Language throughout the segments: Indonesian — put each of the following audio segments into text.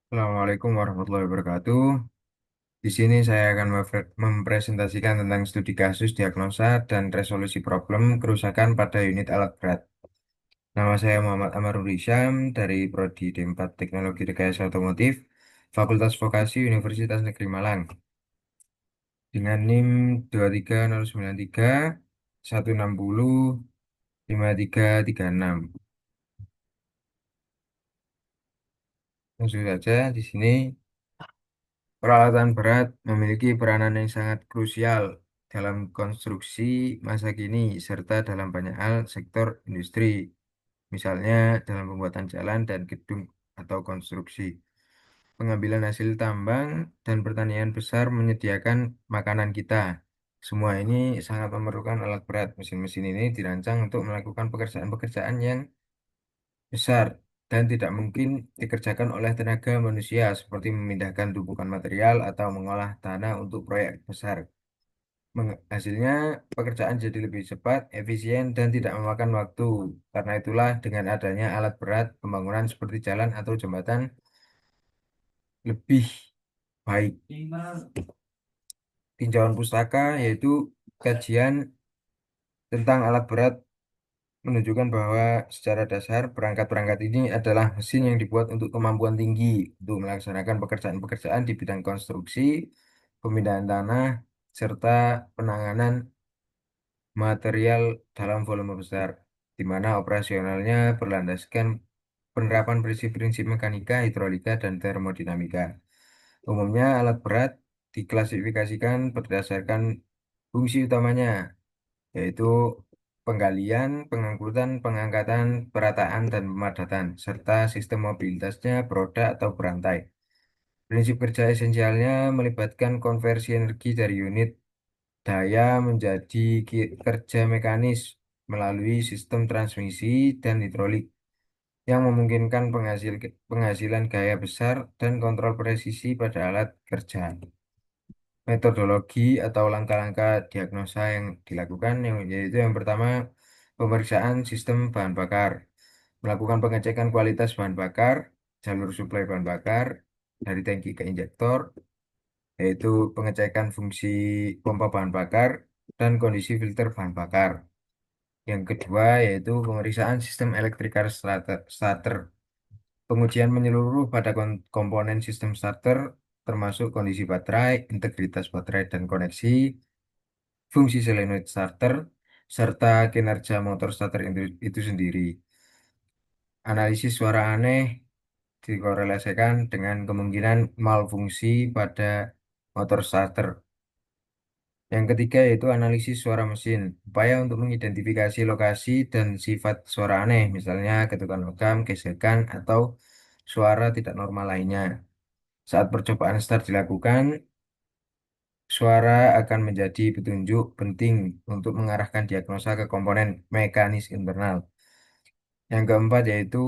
Assalamualaikum warahmatullahi wabarakatuh. Di sini saya akan mempresentasikan tentang studi kasus diagnosa dan resolusi problem kerusakan pada unit alat berat. Nama saya Muhammad Amarul Hisham dari Prodi D4 Teknologi Rekayasa Otomotif, Fakultas Vokasi Universitas Negeri Malang, dengan NIM 23093 160 5336. Langsung saja di sini. Peralatan berat memiliki peranan yang sangat krusial dalam konstruksi masa kini serta dalam banyak hal sektor industri, misalnya dalam pembuatan jalan dan gedung atau konstruksi. Pengambilan hasil tambang dan pertanian besar menyediakan makanan kita. Semua ini sangat memerlukan alat berat. Mesin-mesin ini dirancang untuk melakukan pekerjaan-pekerjaan yang besar dan tidak mungkin dikerjakan oleh tenaga manusia seperti memindahkan tumpukan material atau mengolah tanah untuk proyek besar. Hasilnya, pekerjaan jadi lebih cepat, efisien, dan tidak memakan waktu. Karena itulah, dengan adanya alat berat, pembangunan seperti jalan atau jembatan lebih baik. Tinjauan pustaka yaitu kajian tentang alat berat menunjukkan bahwa secara dasar perangkat-perangkat ini adalah mesin yang dibuat untuk kemampuan tinggi untuk melaksanakan pekerjaan-pekerjaan di bidang konstruksi, pemindahan tanah, serta penanganan material dalam volume besar, di mana operasionalnya berlandaskan penerapan prinsip-prinsip mekanika, hidrolika, dan termodinamika. Umumnya alat berat diklasifikasikan berdasarkan fungsi utamanya, yaitu penggalian, pengangkutan, pengangkatan, perataan, dan pemadatan, serta sistem mobilitasnya beroda atau berantai. Prinsip kerja esensialnya melibatkan konversi energi dari unit daya menjadi kerja mekanis melalui sistem transmisi dan hidrolik yang memungkinkan penghasilan gaya besar dan kontrol presisi pada alat kerja. Metodologi atau langkah-langkah diagnosa yang dilakukan yaitu yang pertama pemeriksaan sistem bahan bakar, melakukan pengecekan kualitas bahan bakar, jalur suplai bahan bakar dari tangki ke injektor, yaitu pengecekan fungsi pompa bahan bakar dan kondisi filter bahan bakar. Yang kedua yaitu pemeriksaan sistem electrical starter, pengujian menyeluruh pada komponen sistem starter termasuk kondisi baterai, integritas baterai dan koneksi, fungsi solenoid starter, serta kinerja motor starter itu sendiri. Analisis suara aneh dikorelasikan dengan kemungkinan malfungsi pada motor starter. Yang ketiga yaitu analisis suara mesin, upaya untuk mengidentifikasi lokasi dan sifat suara aneh, misalnya ketukan logam, gesekan, atau suara tidak normal lainnya. Saat percobaan start dilakukan, suara akan menjadi petunjuk penting untuk mengarahkan diagnosa ke komponen mekanis internal. Yang keempat yaitu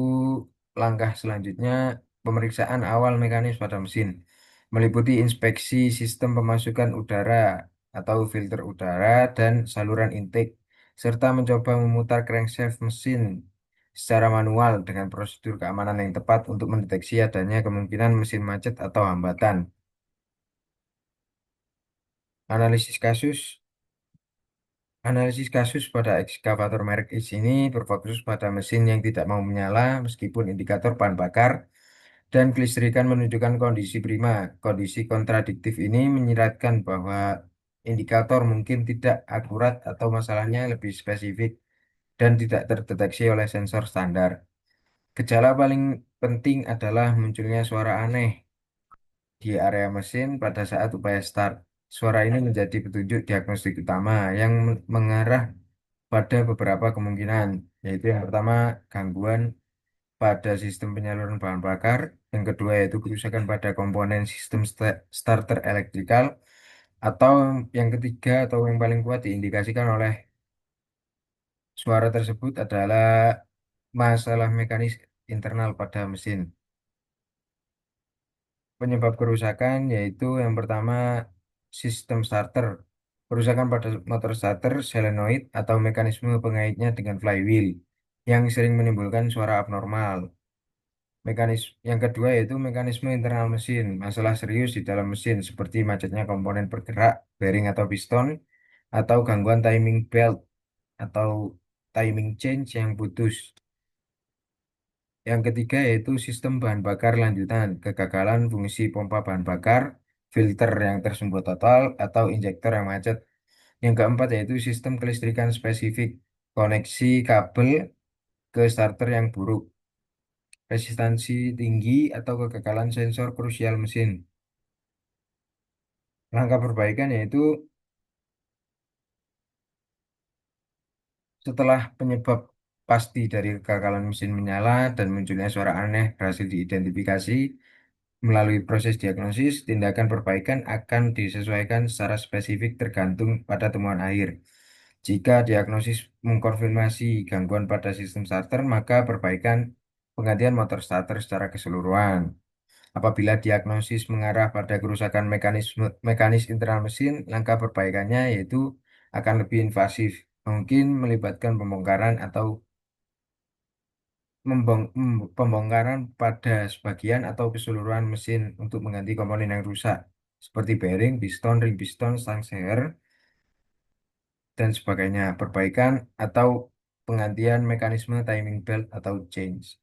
langkah selanjutnya pemeriksaan awal mekanis pada mesin, meliputi inspeksi sistem pemasukan udara atau filter udara dan saluran intake, serta mencoba memutar crankshaft mesin secara manual dengan prosedur keamanan yang tepat untuk mendeteksi adanya kemungkinan mesin macet atau hambatan. Analisis kasus Analisis kasus pada ekskavator merek X ini berfokus pada mesin yang tidak mau menyala meskipun indikator bahan bakar dan kelistrikan menunjukkan kondisi prima. Kondisi kontradiktif ini menyiratkan bahwa indikator mungkin tidak akurat atau masalahnya lebih spesifik dan tidak terdeteksi oleh sensor standar. Gejala paling penting adalah munculnya suara aneh di area mesin pada saat upaya start. Suara ini menjadi petunjuk diagnostik utama yang mengarah pada beberapa kemungkinan, yaitu yang pertama gangguan pada sistem penyaluran bahan bakar, yang kedua yaitu kerusakan pada komponen sistem starter elektrikal, atau yang ketiga atau yang paling kuat diindikasikan oleh suara tersebut adalah masalah mekanis internal pada mesin. Penyebab kerusakan yaitu yang pertama sistem starter. Kerusakan pada motor starter solenoid atau mekanisme pengaitnya dengan flywheel yang sering menimbulkan suara abnormal. Yang kedua yaitu mekanisme internal mesin, masalah serius di dalam mesin seperti macetnya komponen bergerak, bearing atau piston, atau gangguan timing belt atau timing change yang putus. Yang ketiga yaitu sistem bahan bakar lanjutan, kegagalan fungsi pompa bahan bakar, filter yang tersumbat total, atau injektor yang macet. Yang keempat yaitu sistem kelistrikan spesifik, koneksi kabel ke starter yang buruk, resistansi tinggi, atau kegagalan sensor krusial mesin. Langkah perbaikan yaitu setelah penyebab pasti dari kegagalan mesin menyala dan munculnya suara aneh berhasil diidentifikasi, melalui proses diagnosis, tindakan perbaikan akan disesuaikan secara spesifik tergantung pada temuan akhir. Jika diagnosis mengkonfirmasi gangguan pada sistem starter, maka perbaikan penggantian motor starter secara keseluruhan. Apabila diagnosis mengarah pada kerusakan mekanis internal mesin, langkah perbaikannya yaitu akan lebih invasif, mungkin melibatkan pembongkaran atau pembongkaran pada sebagian atau keseluruhan mesin untuk mengganti komponen yang rusak, seperti bearing, piston, ring piston, stang seher, dan sebagainya. Perbaikan atau penggantian mekanisme timing belt atau change.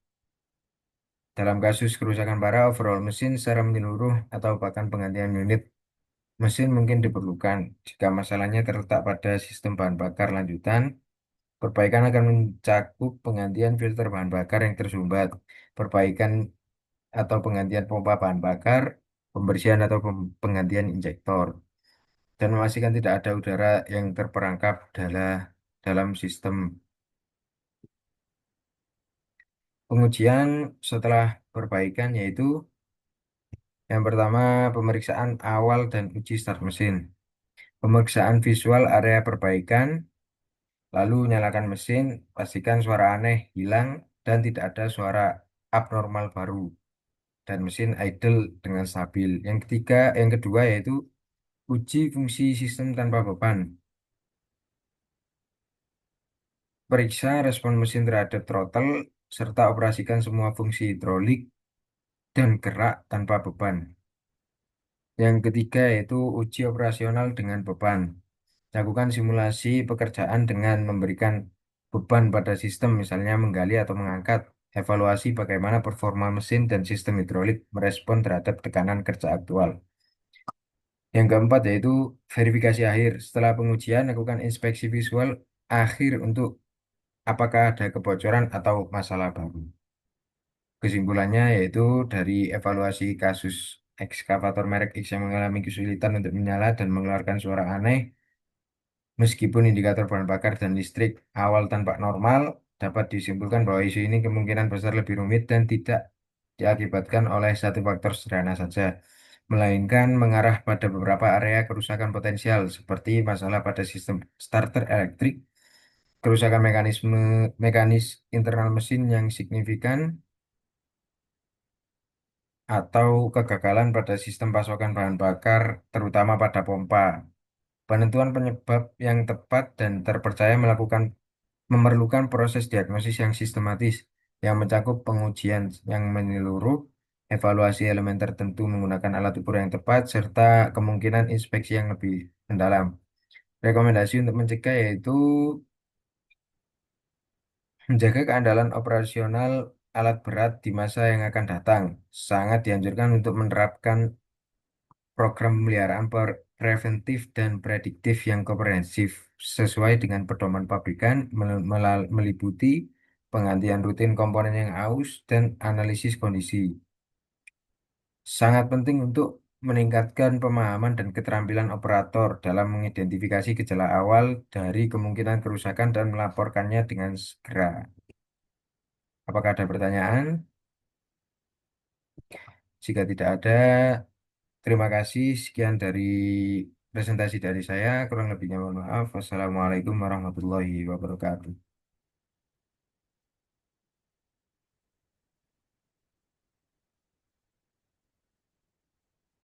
Dalam kasus kerusakan parah overall mesin secara menyeluruh atau bahkan penggantian unit mesin mungkin diperlukan. Jika masalahnya terletak pada sistem bahan bakar lanjutan, perbaikan akan mencakup penggantian filter bahan bakar yang tersumbat, perbaikan atau penggantian pompa bahan bakar, pembersihan atau penggantian injektor, dan memastikan tidak ada udara yang terperangkap dalam sistem. Pengujian setelah perbaikan yaitu yang pertama pemeriksaan awal dan uji start mesin, pemeriksaan visual area perbaikan, lalu nyalakan mesin, pastikan suara aneh hilang dan tidak ada suara abnormal baru dan mesin idle dengan stabil. Yang kedua yaitu uji fungsi sistem tanpa beban. Periksa respon mesin terhadap throttle serta operasikan semua fungsi hidrolik dan gerak tanpa beban. Yang ketiga yaitu uji operasional dengan beban. Lakukan simulasi pekerjaan dengan memberikan beban pada sistem, misalnya menggali atau mengangkat. Evaluasi bagaimana performa mesin dan sistem hidrolik merespon terhadap tekanan kerja aktual. Yang keempat yaitu verifikasi akhir. Setelah pengujian, lakukan inspeksi visual akhir untuk apakah ada kebocoran atau masalah baru. Kesimpulannya yaitu dari evaluasi kasus ekskavator merek X yang mengalami kesulitan untuk menyala dan mengeluarkan suara aneh, meskipun indikator bahan bakar dan listrik awal tampak normal, dapat disimpulkan bahwa isu ini kemungkinan besar lebih rumit dan tidak diakibatkan oleh satu faktor sederhana saja, melainkan mengarah pada beberapa area kerusakan potensial seperti masalah pada sistem starter elektrik, kerusakan mekanis internal mesin yang signifikan, atau kegagalan pada sistem pasokan bahan bakar, terutama pada pompa. Penentuan penyebab yang tepat dan terpercaya memerlukan proses diagnosis yang sistematis, yang mencakup pengujian yang menyeluruh, evaluasi elemen tertentu menggunakan alat ukur yang tepat, serta kemungkinan inspeksi yang lebih mendalam. Rekomendasi untuk mencegah yaitu menjaga keandalan operasional alat berat di masa yang akan datang. Sangat dianjurkan untuk menerapkan program pemeliharaan preventif dan prediktif yang komprehensif sesuai dengan pedoman pabrikan meliputi penggantian rutin komponen yang aus dan analisis kondisi. Sangat penting untuk meningkatkan pemahaman dan keterampilan operator dalam mengidentifikasi gejala awal dari kemungkinan kerusakan dan melaporkannya dengan segera. Apakah ada pertanyaan? Jika tidak ada, terima kasih. Sekian dari presentasi dari saya. Kurang lebihnya mohon maaf. Wassalamualaikum warahmatullahi wabarakatuh.